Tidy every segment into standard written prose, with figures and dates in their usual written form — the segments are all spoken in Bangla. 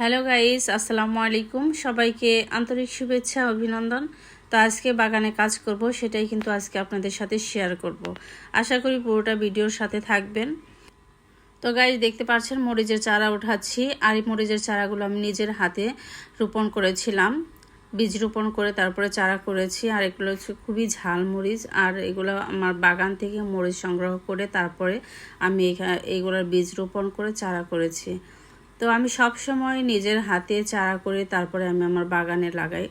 হ্যালো গাইস, আসসালামু আলাইকুম। সবাইকে আন্তরিক শুভেচ্ছা অভিনন্দন। তো আজকে বাগানে কাজ করব, সেটাই কিন্তু আজকে আপনাদের সাথে শেয়ার করব। আশা করি পুরোটা ভিডিওর সাথে থাকবেন। তো গাইস, দেখতে পাচ্ছেন মরিচের চারা উঠাচ্ছি। আর এই মরিচের চারাগুলো আমি নিজের হাতে রোপণ করেছিলাম, বীজ রোপণ করে তারপরে চারা করেছি। আর এগুলো হচ্ছে খুবই ঝাল মরিচ, আর এগুলো আমার বাগান থেকে মরিচ সংগ্রহ করে তারপরে আমি এইগুলোর বীজ রোপণ করে চারা করেছি। তো আমি সব সময় নিজের হাতে চারা করে তারপরে আমি আমার বাগানে লাগাই।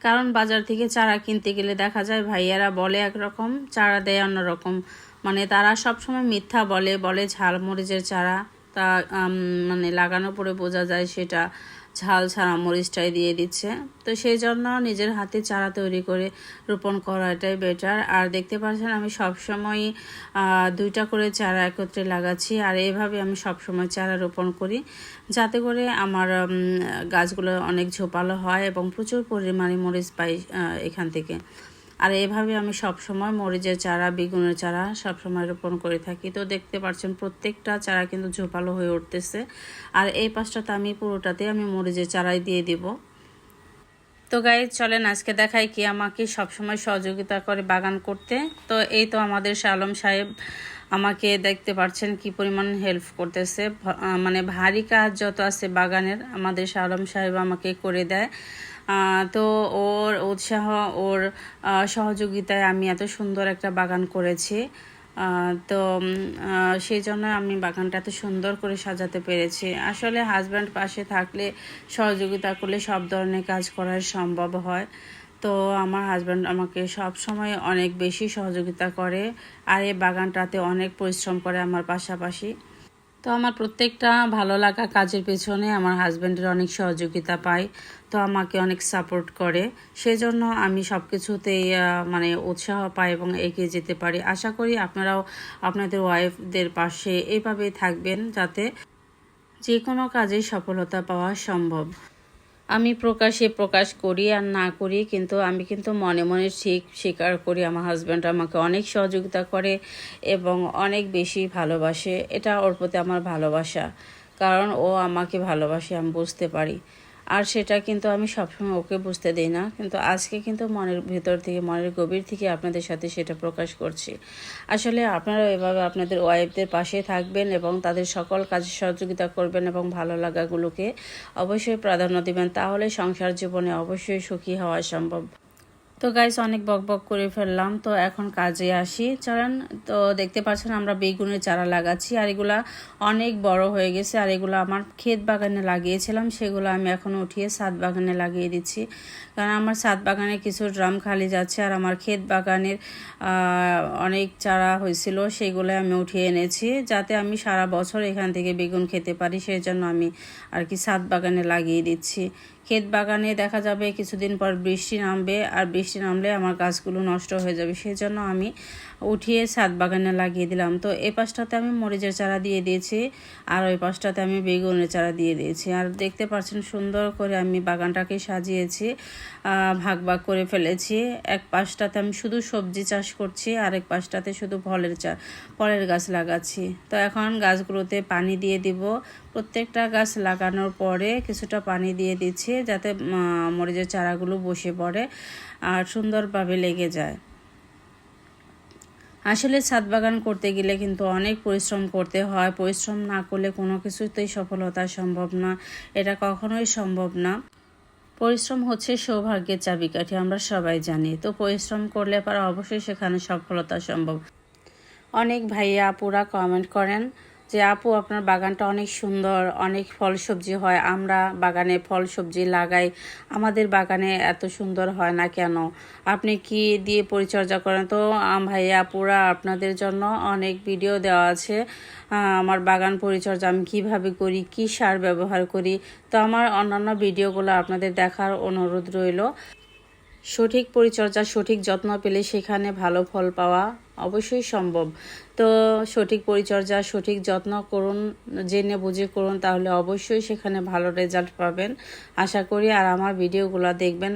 কারণ বাজার থেকে চারা কিনতে গেলে দেখা যায় ভাইয়ারা বলে একরকম, চারা দেয় অন্যরকম। মানে তারা সব সময় মিথ্যা বলে ঝাল মরিচের চারা। তা লাগানোর পরে বোঝা যায় সেটা ঝাল ছাড়া মরিচটাই দিয়ে দিচ্ছে। তো সেই জন্য নিজের হাতে চারা তৈরি করে রোপণ করাটাই বেটার। আর দেখতে পাচ্ছেন আমি সবসময় 2টা করে চারা একত্রে লাগাচ্ছি। আর এইভাবে আমি সবসময় চারা রোপণ করি, যাতে করে আমার গাছগুলো অনেক ঝোপালো হয় এবং প্রচুর পরিমাণে মরিচ পাই এখান থেকে। আর এভাবে আমি সবসময় মরিচের চারা, বেগুনের চারা সবসময় রোপণ করে থাকি। তো দেখতে পাচ্ছেন প্রত্যেকটা চারা কিন্তু ঝোপালো হয়ে উঠতেছে। আর এই পাশটাতে আমি পুরোটাতে আমি মরিচের চারাই দিয়ে দিব। তো গাইজ চলেন আজকে দেখাই কি আমাকে সবসময় সহযোগিতা করে বাগান করতে। তো এই তো আমাদের আলম সাহেব আমাকে দেখতে পাচ্ছেন কি পরিমাণ হেল্প করতেছে। মানে ভারী কাজ যত আছে বাগানের আমাদের আলম সাহেব আমাকে করে দেয়। তো ওর উৎসাহ, ওর সহযোগিতায় আমি এত সুন্দর একটা বাগান করেছি। তো সেই জন্য আমি বাগানটা এত সুন্দর করে সাজাতে পেরেছি। আসলে হাজব্যান্ড পাশে থাকলে, সহযোগিতা করলে সব ধরনের কাজ করা সম্ভব হয়। তো আমার হাজব্যান্ড আমাকে সব সময় অনেক বেশি সহযোগিতা করে। আর এই বাগানটাতে অনেক পরিশ্রম করে আমার পাশাপাশি। তো আমার প্রত্যেকটা ভালো লাগা কাজের পেছনে আমার হাজব্যান্ডের অনেক সহযোগিতা পাই। তো আমাকে অনেক সাপোর্ট করে। সেজন্য আমি সব কিছুতেই উৎসাহ পাই এবং এগিয়ে যেতে পারি। আশা করি আপনারাও আপনাদের ওয়াইফদের পাশে এইভাবেই থাকবেন, যাতে যে কোনো কাজে সফলতা পাওয়া সম্ভব। আমি প্রকাশ করি আর না করি, কিন্তু আমি কিন্তু মনে মনে স্বীকার করি আমার হাজব্যান্ড আমাকে অনেক সহযোগিতা করে এবং অনেক বেশি ভালোবাসে। এটা ওর প্রতি আমার ভালোবাসা, কারণ ও আমাকে ভালোবাসে, আমি বুঝতে পারি। আর সেটা কিন্তু আমি সবসময় ওকে বুঝতে দিই না, কিন্তু আজকে কিন্তু মনের ভিতর থেকে, মনের গভীর থেকে আপনাদের সাথে সেটা প্রকাশ করছি। আসলে আপনারা এভাবে আপনাদের ওয়াইফদের পাশে থাকবেন এবং তাদের সকল কাজে সহযোগিতা করবেন এবং ভালো লাগাগুলোকে অবশ্যই প্রাধান্য দিবেন, তাহলে সংসার জীবনে অবশ্যই সুখী হওয়া সম্ভব। তো গাইস, অনেক বকবক করে ফেললাম, তো এখন কাজে আসি চলেন। তো দেখতে পাচ্ছেন আমরা বেগুনের চারা লাগাচ্ছি, আর এগুলা অনেক বড় হয়ে গেছে। আর এগুলো আমার ক্ষেত বাগানে লাগিয়েছিলাম, সেগুলো আমি এখন উঠিয়ে ছাদ বাগানে লাগিয়ে দিচ্ছি। কারণ আমার ছাদ বাগানে কিছু ড্রাম খালি যাচ্ছে, আর আমার ক্ষেত বাগানের অনেক চারা হয়েছিল, সেগুলো আমি উঠিয়ে এনেছি, যাতে আমি সারা বছর এখান থেকে বেগুন খেতে পারি। সেই জন্য আমি আর কি ছাদ বাগানে লাগিয়ে দিচ্ছি। ক্ষেত বাগানে দেখা যাবে কিছুদিন পর বৃষ্টি নামবে, আর বৃষ্টি নামলে আমার গাছগুলো নষ্ট হয়ে যাবে। সেই জন্য আমি উঠিয়ে ছাদ বাগানে লাগিয়ে দিলাম। তো এই পাশটাতে আমি মরিচের চারা দিয়ে দিয়েছি, আর ওই পাশটাতে আমি বেগুনের চারা দিয়ে দিয়েছি। আর দেখতে পাচ্ছেন সুন্দর করে আমি বাগানটাকে সাজিয়েছি, ভাগ করে ফেলেছি। এক পাশটাতে আমি শুধু সবজি চাষ করছি, আর এক পাশটাতে শুধু ফলের গাছ লাগাচ্ছি। তো এখন গাছগুলোতে পানি দিয়ে দিব। প্রত্যেকটা গাছ লাগানোর পরে কিছুটা পানি দিয়ে দিচ্ছি, যাতে মরিচের চারাগুলো বসে পড়ে আর সুন্দরভাবে লেগে যায়। আসলে ছাদ বাগান করতে গেলে কিন্তু অনেক পরিশ্রম করতে হয়। পরিশ্রম না করলে কোনো কিছুতেই সফলতা সম্ভব না, এটা কখনোই সম্ভব না। পরিশ্রম হচ্ছে সৌভাগ্যের চাবিকাঠি, আমরা সবাই জানি। তো পরিশ্রম করলে পরে অবশ্যই সেখানে সফলতা সম্ভব। অনেক ভাইয়া আপুরা কমেন্ট করেন যে আপু আপনার বাগানটা অনেক সুন্দর, অনেক ফল সবজি হয়, আমরা বাগানে ফল সবজি লাগাই, আমাদের বাগানে এত সুন্দর হয় না কেন, আপনি কি দিয়ে পরিচর্যা করেন? তো ভাইয়া আপুরা, আপনাদের জন্য অনেক ভিডিও দেওয়া আছে আমার বাগান পরিচর্যা আমি কিভাবে করি, কি সার ব্যবহার করি। তো আমার অন্যান্য ভিডিওগুলো আপনাদের দেখার অনুরোধ রইল। সঠিক পরিচর্যা, সঠিক যত্ন পেলে সেখানে ভালো ফল পাওয়া অবশ্যই সম্ভব। তো সঠিক পরিচর্যা, সঠিক যত্ন করুন, জেনে বুঝে করুন, তাহলে অবশ্যই সেখানে ভালো রেজাল্ট পাবেন আশা করি। আর আমার ভিডিওগুলো দেখবেন।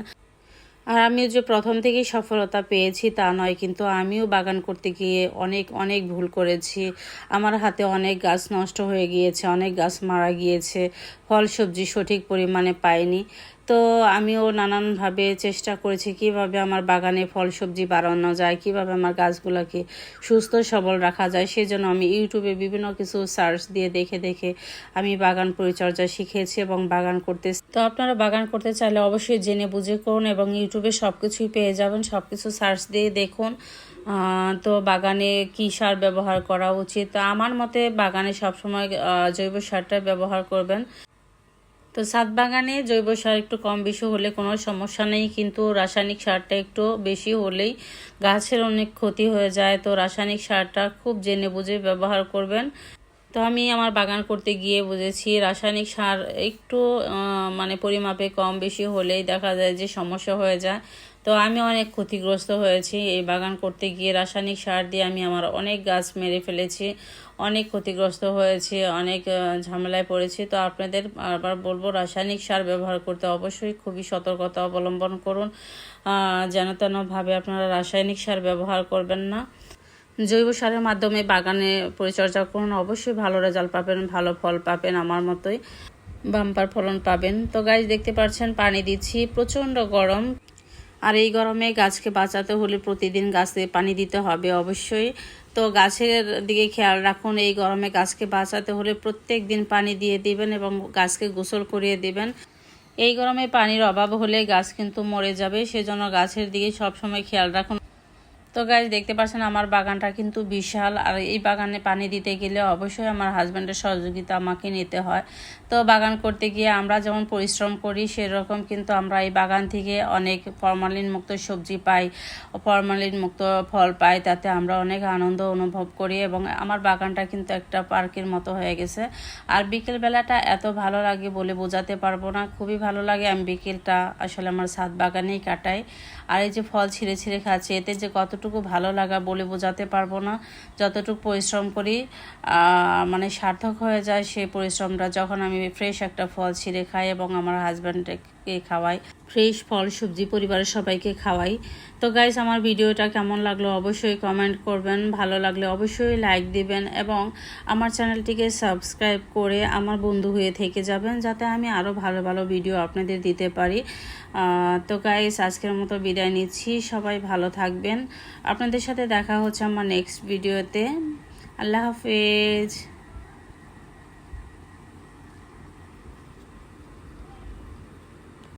আর আমিও যে প্রথম থেকেই সফলতা পেয়েছি তা নয়, কিন্তু আমিও বাগান করতে গিয়ে অনেক অনেক ভুল করেছি। আমার হাতে অনেক গাছ নষ্ট হয়ে গিয়েছে, অনেক গাছ মারা গিয়েছে, ফল সবজি সঠিক পরিমাণে পাইনি। তো আমিও নানানভাবে চেষ্টা করেছি কিভাবে আমার বাগানে ফল সবজি বাড়ানো যায়, কিভাবে আমার গাছগুলোকে সুস্থ সবল রাখা যায়। সেজন্য আমি ইউটিউবে বিভিন্ন কিছু সার্চ দিয়ে দেখে দেখে আমি বাগান পরিচর্যা শিখেছি এবং বাগান করতে। তো আপনারা বাগান করতে চাইলে অবশ্যই জেনে বুঝে করুন এবং ইউটিউবে সব কিছুই পেয়ে যাবেন, সব কিছু সার্চ দিয়ে দেখুন। তো বাগানে কী সার ব্যবহার করা উচিত, তো আমার মতে বাগানে সবসময় জৈব সারটা ব্যবহার করবেন। তো ছাদ বাগানে জৈব সার একটু কম বেশি হলে কোনো সমস্যা নেই, কিন্তু রাসায়নিক সারটা একটু বেশি হলেই গাছের অনেক ক্ষতি হয়ে যায়। তো রাসায়নিক সারটা খুব জেনে বুঝে ব্যবহার করবেন। তো আমি আমার বাগান করতে গিয়ে বুঝেছি রাসায়নিক সার একটু মানে পরিমাপে কম বেশি হলেই দেখা যায় যে সমস্যা হয়ে যায়। তো আমি অনেক ক্ষতিগ্রস্ত হয়েছি এই বাগান করতে গিয়ে। রাসায়নিক সার দিয়ে আমি আমার অনেক গাছ মেরে ফেলেছি, অনেক ক্ষতিগ্রস্ত হয়েছি, অনেক ঝামেলায় পড়েছি। তো আপনাদের আবার বলবো রাসায়নিক সার ব্যবহার করতে অবশ্যই খুবই সতর্কতা অবলম্বন করুন। যেন তেনভাবে আপনারা রাসায়নিক সার ব্যবহার করবেন না। জৈব সারের মাধ্যমে বাগানে পরিচর্যা করুন, অবশ্যই ভালো রেজাল্ট পাবেন, ভালো ফল পাবেন, আমার মতোই বাম্পার ফলন পাবেন। তো গাছ দেখতে পাচ্ছেন পানি দিচ্ছি, প্রচণ্ড গরম। আর এই গরমে গাছকে বাঁচাতে হলে প্রতিদিন গাছে পানি দিতে হবে অবশ্যই। তো গাছের দিকে খেয়াল রাখুন, এই গরমে গাছকে বাঁচাতে হলে প্রত্যেক দিন পানি দিয়ে দিবেন এবং গাছকে গোসল করিয়ে দিবেন। এই গরমে পানির অভাব হলে গাছ কিন্তু মরে যাবে, সেজন্য গাছের দিকে সবসময় খেয়াল রাখুন। তো গাইস দেখতে পাচ্ছেন আমার বাগানটা কিন্তু বিশাল, আর এই বাগানে পানি দিতে গেলে অবশ্যই আমার হাজব্যান্ডের সহযোগিতা আমাকে নিতে হয়। তো বাগান করতে গিয়ে আমরা যেমন পরিশ্রম করি সেরকম কিন্তু আমরা এই বাগান থেকে অনেক ফরমালিন মুক্ত সবজি পাই, ফরমালিন মুক্ত ফল পাই, তাতে আমরা অনেক আনন্দ অনুভব করি এবং আমার বাগানটা কিন্তু একটা পার্কের মতো হয়ে গেছে। আর বিকেলবেলাটা এত ভালো লাগে বলে বোঝাতে পারবো না, খুবই ভালো লাগে। আমি বিকেলটা আসলে আমার ছাদ বাগানেই কাটাই। আর এই যে ফল ছিঁড়ে ছিঁড়ে খাচ্ছি, এতে যে কতটুকু ভালো লাগা বলে বোঝাতে পারবো না। যতটুকু পরিশ্রম করি মানে সার্থক হয়ে যায় সেই পরিশ্রমটা যখন আমি ফ্রেশ একটা ফল ছিঁড়ে খাই এবং আমার হাজব্যান্ডকে খাওয়াই, ফ্রেশ ফল সবজি পরিবারের সবাইকে খাওয়াই। তো গাইস আমার ভিডিওটা কেমন লাগলো অবশ্যই কমেন্ট করবেন, ভালো লাগলে অবশ্যই লাইক দিবেন এবং আমার চ্যানেলটিকে সাবস্ক্রাইব করে আমার বন্ধু হয়ে থেকে যাবেন, যাতে আমি আরও ভালো ভালো ভিডিও আপনাদের দিতে পারি। তো গাইস আজকের মতো বিদায় নিচ্ছি, সবাই ভালো থাকবেন। আপনাদের সাথে দেখা হচ্ছে আমার নেক্সট ভিডিওতে। আল্লাহ হাফেজ।